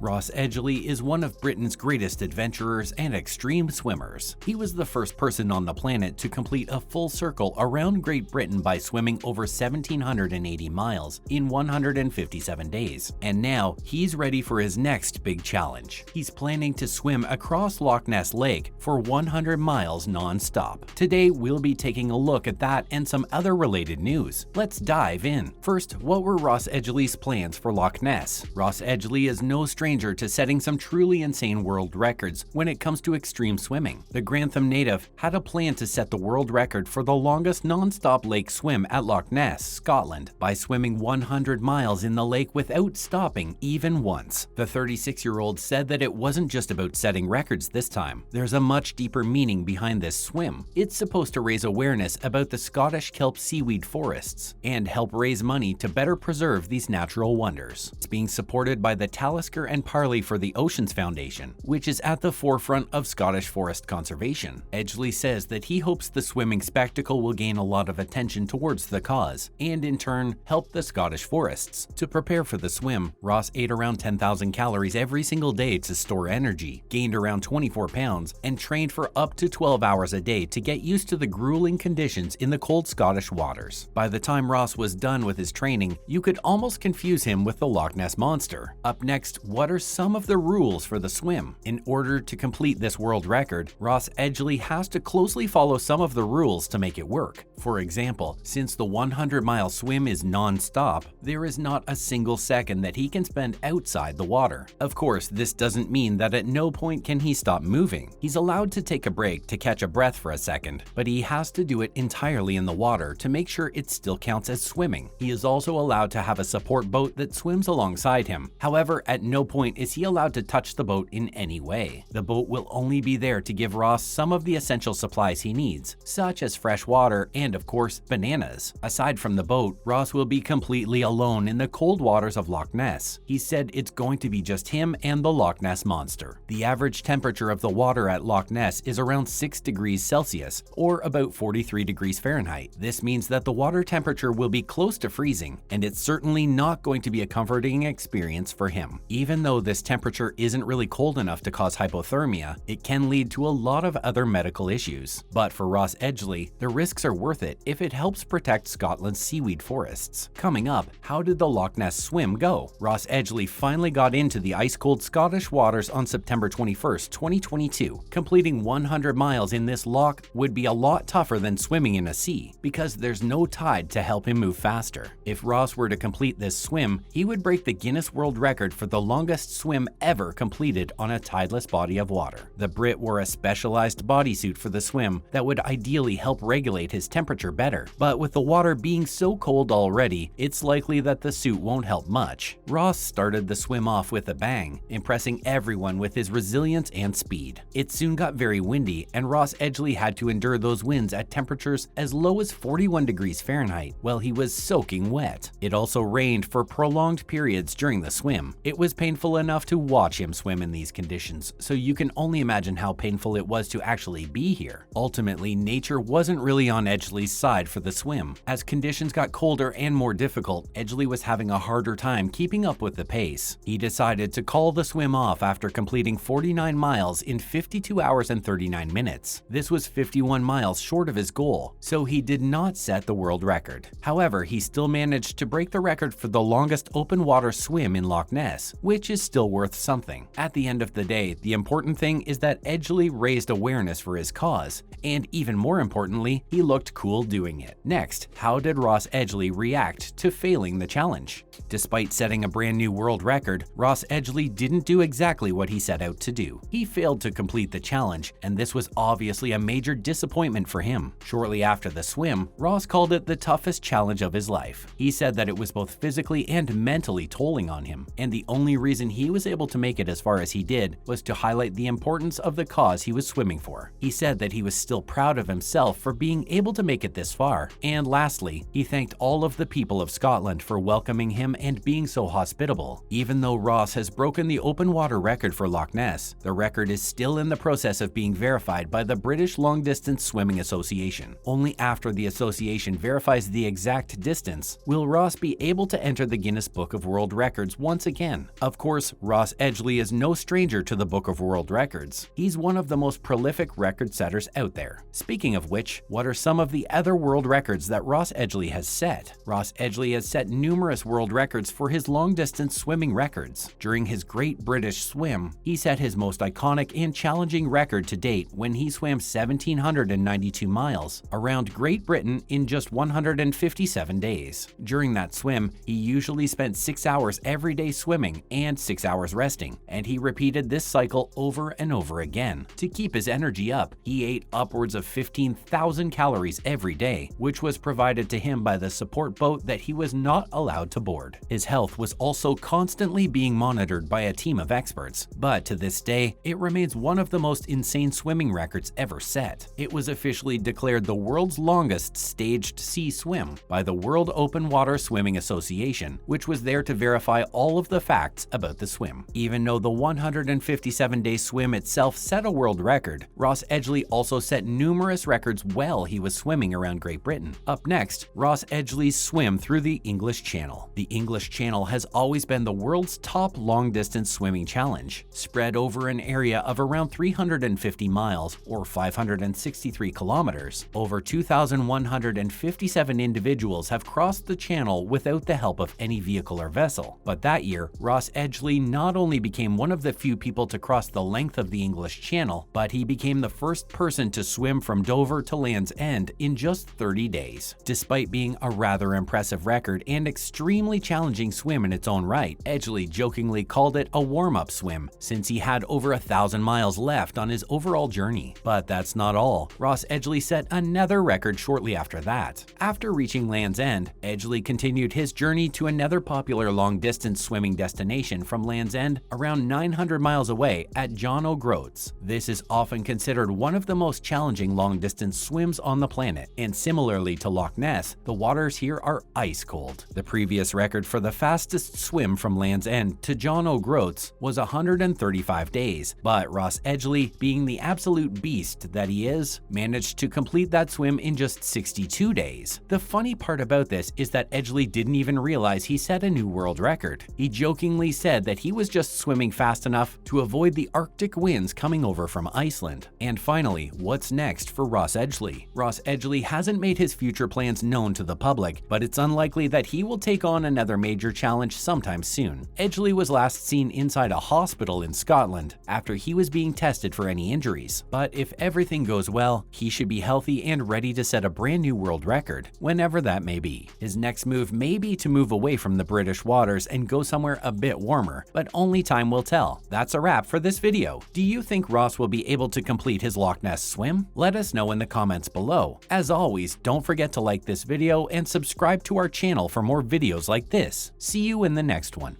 Ross Edgley is one of Britain's greatest adventurers and extreme swimmers. He was the first person on the planet to complete a full circle around Great Britain by swimming over 1,780 miles in 157 days. And now he's ready for his next big challenge. He's planning to swim across Loch Ness Lake for 100 miles non-stop. Today we'll be taking a look at that and some other related news. Let's dive in. First, what were Ross Edgley's plans for Loch Ness? Ross Edgley is no stranger to setting some truly insane world records when it comes to extreme swimming. The Grantham native had a plan to set the world record for the longest non-stop lake swim at Loch Ness, Scotland, by swimming 100 miles in the lake without stopping even once. The 36-year-old said that it wasn't just about setting records this time. There's a much deeper meaning behind this swim. It's supposed to raise awareness about the Scottish kelp seaweed forests and help raise money to better preserve these natural wonders. It's being supported by the Talisker and Parley for the Oceans Foundation, which is at the forefront of Scottish forest conservation. Edgley says that he hopes the swimming spectacle will gain a lot of attention towards the cause, and in turn help the Scottish forests. To prepare for the swim, Ross ate around 10,000 calories every single day to store energy, gained around 24 pounds, and trained for up to 12 hours a day to get used to the grueling conditions in the cold Scottish waters. By the time Ross was done with his training, you could almost confuse him with the Loch Ness monster. Up next, what are some of the rules for the swim? In order to complete this world record, Ross Edgley has to closely follow some of the rules to make it work. For example, since the 100-mile swim is non-stop, there is not a single second that he can spend outside the water. Of course, this doesn't mean that at no point can he stop moving. He's allowed to take a break to catch a breath for a second, but he has to do it entirely in the water to make sure it still counts as swimming. He is also allowed to have a support boat that swims alongside him. However, at no point is he allowed to touch the boat in any way. The boat will only be there to give Ross some of the essential supplies he needs, such as fresh water and, of course, bananas. Aside from the boat, Ross will be completely alone in the cold waters of Loch Ness. He said it's going to be just him and the Loch Ness monster. The average temperature of the water at Loch Ness is around 6 degrees Celsius, or about 43 degrees Fahrenheit. This means that the water temperature will be close to freezing, and it's certainly not going to be a comforting experience for him. Even though this temperature isn't really cold enough to cause hypothermia, it can lead to a lot of other medical issues. But for Ross Edgley, the risks are worth it if it helps protect Scotland's seaweed forests. Coming up, how did the Loch Ness swim go? Ross Edgley finally got into the ice-cold Scottish waters on September 21st, 2022. Completing 100 miles in this loch would be a lot tougher than swimming in a sea, because there's no tide to help him move faster. If Ross were to complete this swim, he would break the Guinness World Record for the longest swim ever completed on a tideless body of water. The Brit wore a specialized bodysuit for the swim that would ideally help regulate his temperature better, but with the water being so cold already, it's likely that the suit won't help much. Ross started the swim off with a bang, impressing everyone with his resilience and speed. It soon got very windy, and Ross Edgley had to endure those winds at temperatures as low as 41 degrees Fahrenheit while he was soaking wet. It also rained for prolonged periods during the swim. It was painful enough to watch him swim in these conditions, so you can only imagine how painful it was to actually be here. Ultimately, nature wasn't really on Edgley's side for the swim. As conditions got colder and more difficult, Edgley was having a harder time keeping up with the pace. He decided to call the swim off after completing 49 miles in 52 hours and 39 minutes. This was 51 miles short of his goal, so he did not set the world record. However, he still managed to break the record for the longest open water swim in Loch Ness, which is still worth something. At the end of the day, the important thing is that Edgley raised awareness for his cause, and even more importantly, he looked cool doing it. Next, how did Ross Edgley react to failing the challenge? Despite setting a brand new world record, Ross Edgley didn't do exactly what he set out to do. He failed to complete the challenge, and this was obviously a major disappointment for him. Shortly after the swim, Ross called it the toughest challenge of his life. He said that it was both physically and mentally tolling on him, and the only reason he was able to make it as far as he did was to highlight the importance of the cause he was swimming for. He said that he was still proud of himself for being able to make it this far, and lastly, he thanked all of the people of Scotland for welcoming him and being so hospitable. Even though Ross has broken the open water record for Loch Ness, the record is still in the process of being verified by the British Long Distance Swimming Association. Only after the association verifies the exact distance will Ross be able to enter the Guinness Book of World Records once again. Of course, course, Ross Edgley is no stranger to the Book of World Records. He's one of the most prolific record setters out there. Speaking of which, what are some of the other world records that Ross Edgley has set? Ross Edgley has set numerous world records for his long-distance swimming records. During his Great British Swim, he set his most iconic and challenging record to date when he swam 1,792 miles around Great Britain in just 157 days. During that swim, he usually spent 6 hours every day swimming and 6 hours resting, and he repeated this cycle over and over again. To keep his energy up, he ate upwards of 15,000 calories every day, which was provided to him by the support boat that he was not allowed to board. His health was also constantly being monitored by a team of experts, but to this day, it remains one of the most insane swimming records ever set. It was officially declared the world's longest staged sea swim by the World Open Water Swimming Association, which was there to verify all of the facts about the swim. Even though the 157-day swim itself set a world record, Ross Edgley also set numerous records while he was swimming around Great Britain. Up next, Ross Edgley's swim through the English Channel. The English Channel has always been the world's top long-distance swimming challenge. Spread over an area of around 350 miles or 563 kilometers, over 2,157 individuals have crossed the channel without the help of any vehicle or vessel. But that year, Ross Edgley not only became one of the few people to cross the length of the English Channel, but he became the first person to swim from Dover to Land's End in just 30 days. Despite being a rather impressive record and extremely challenging swim in its own right, Edgley jokingly called it a warm-up swim, since he had over 1,000 miles left on his overall journey. But that's not all. Ross Edgley set another record shortly after that. After reaching Land's End, Edgley continued his journey to another popular long-distance swimming destination from Land's End, around 900 miles away at John O'Groats. This is often considered one of the most challenging long-distance swims on the planet, and similarly to Loch Ness, the waters here are ice cold. The previous record for the fastest swim from Land's End to John O'Groats was 135 days, but Ross Edgley, being the absolute beast that he is, managed to complete that swim in just 62 days. The funny part about this is that Edgley didn't even realize he set a new world record. He jokingly said that he was just swimming fast enough to avoid the Arctic winds coming over from Iceland. And finally, what's next for Ross Edgley? Ross Edgley hasn't made his future plans known to the public, but it's unlikely that he will take on another major challenge sometime soon. Edgley was last seen inside a hospital in Scotland after he was being tested for any injuries. But if everything goes well, he should be healthy and ready to set a brand new world record, whenever that may be. His next move may be to move away from the British waters and go somewhere a bit warmer, but only time will tell. That's a wrap for this video. Do you think Ross will be able to complete his Loch Ness swim? Let us know in the comments below. As always, don't forget to like this video and subscribe to our channel for more videos like this. See you in the next one.